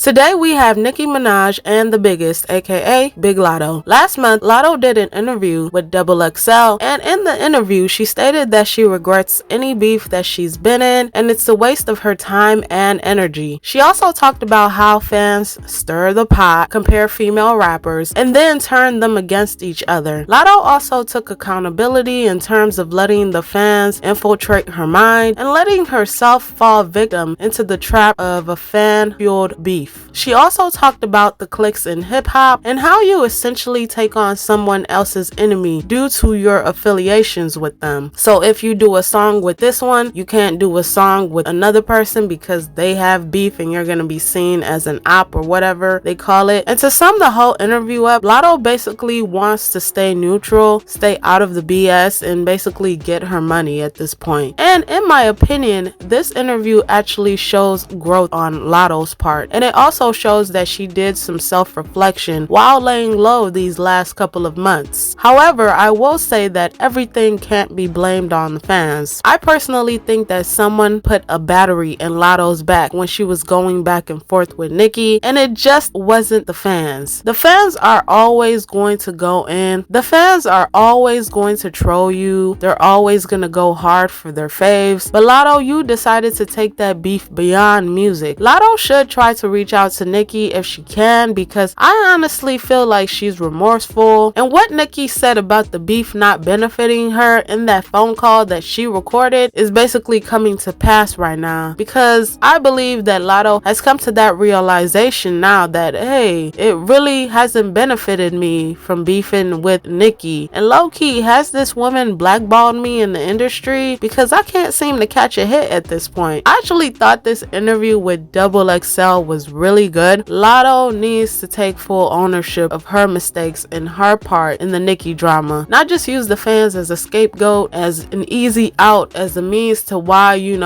Today we have Nicki Minaj and the Biggest, aka Big Latto. Last month, Latto did an interview with XXL, and in the interview, she stated that she regrets any beef that she's been in, and it's a waste of her time and energy. She also talked about how fans stir the pot, compare female rappers, and then turn them against each other. Latto also took accountability in terms of letting the fans infiltrate her mind and letting herself fall victim into the trap of a fan-fueled beef. She also talked about the cliques in hip-hop and how you essentially take on someone else's enemy due to your affiliations with them. So if you do a song with this one, you can't do a song with another person because they have beef and you're going to be seen as an op or whatever they call it. And to sum the whole interview up, Latto basically wants to stay neutral, stay out of the BS, and basically get her money at this point. And in my opinion, this interview actually shows growth on Latto's part, and it also shows that she did some self-reflection while laying low these last couple of months. However, I will say that everything can't be blamed on the fans. I personally think that someone put a battery in Latto's back when she was going back and forth with Nicki, and it just wasn't the fans. The fans are always going to go in. The fans are always going to troll you. They're always going to go hard for their faves. But Latto, you decided to take that beef beyond music. Latto should try to reach out to Nicki if she can, because I honestly feel like she's remorseful, and what Nicki said about the beef not benefiting her in that phone call that she recorded is basically coming to pass right now, because I believe that Latto has come to that realization now that, hey, it really hasn't benefited me from beefing with Nicki, and low-key, has this woman blackballed me in the industry because I can't seem to catch a hit at this point. I actually thought this interview with XXL was really good. Latto needs to take full ownership of her mistakes and her part in the Nicki drama. Not just use the fans as a scapegoat, as an easy out, as a means to why, you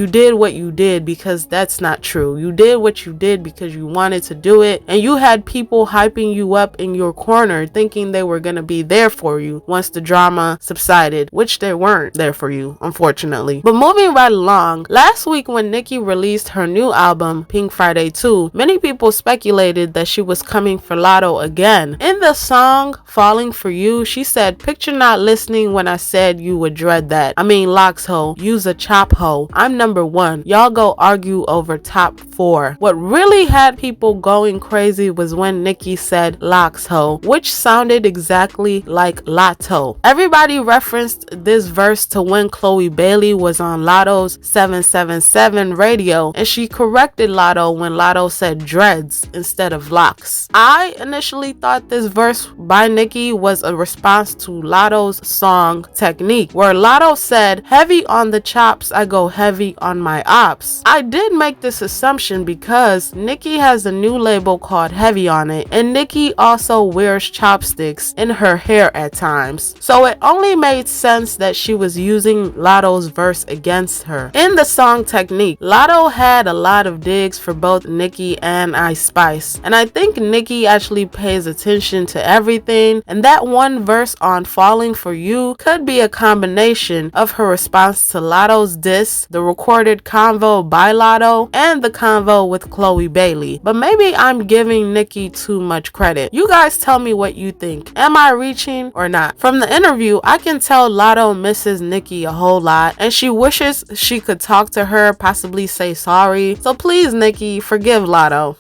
did what you did, because that's not true. You did what you did because you wanted to do it, and you had people hyping you up in your corner thinking they were going to be there for you once the drama subsided, which they weren't there for you, unfortunately. But moving right along, last week when Nicki released her new album, Pink Friday 2, many people speculated that she was coming for Latto again. In the song Falling For You, she said, "Picture not listening when I said you would dread that. I mean locks ho, use a chop ho. I'm number one. Y'all go argue over top 4. What really had people going crazy was when Nicki said locks ho, which sounded exactly like Latto. Everybody referenced this verse to when Chloe Bailey was on Latto's 777 radio, and she corrected Latto when Latto said dreads instead of locks. I initially thought this verse by Nicki was a response to Latto's song Technique, where Latto said, "Heavy on the chops, I go heavy on my ops." I did make this assumption because Nicki has a new label called Heavy on it, and Nicki also wears chopsticks in her hair at times. So it only made sense that she was using Latto's verse against her. In the song Technique, Latto had a lot of digs for both Nicki and Ice Spice, and I think Nicki actually pays attention to everything, and that one verse on Falling For You could be a combination of her response to Latto's diss, the recorded convo by Latto, and the convo with Chloe Bailey. But maybe I'm giving Nicki too much credit. You guys tell me what you think. Am I reaching or not? From the interview, I can tell Latto misses Nicki a whole lot, and she wishes she could talk to her, possibly say sorry. So please, Nicki, forgive Latto.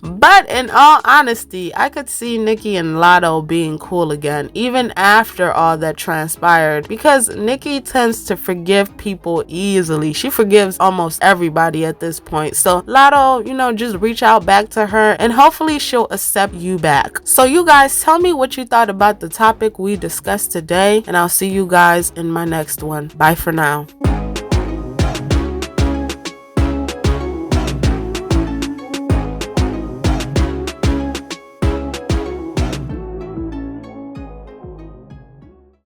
But in all honesty, I could see Nicki and Latto being cool again, even after all that transpired, because Nicki tends to forgive people easily. She forgives almost everybody at this point. So Latto, just reach out back to her and hopefully she'll accept you back. So you guys tell me what you thought about the topic we discussed today, and I'll see you guys in my next one. Bye for now.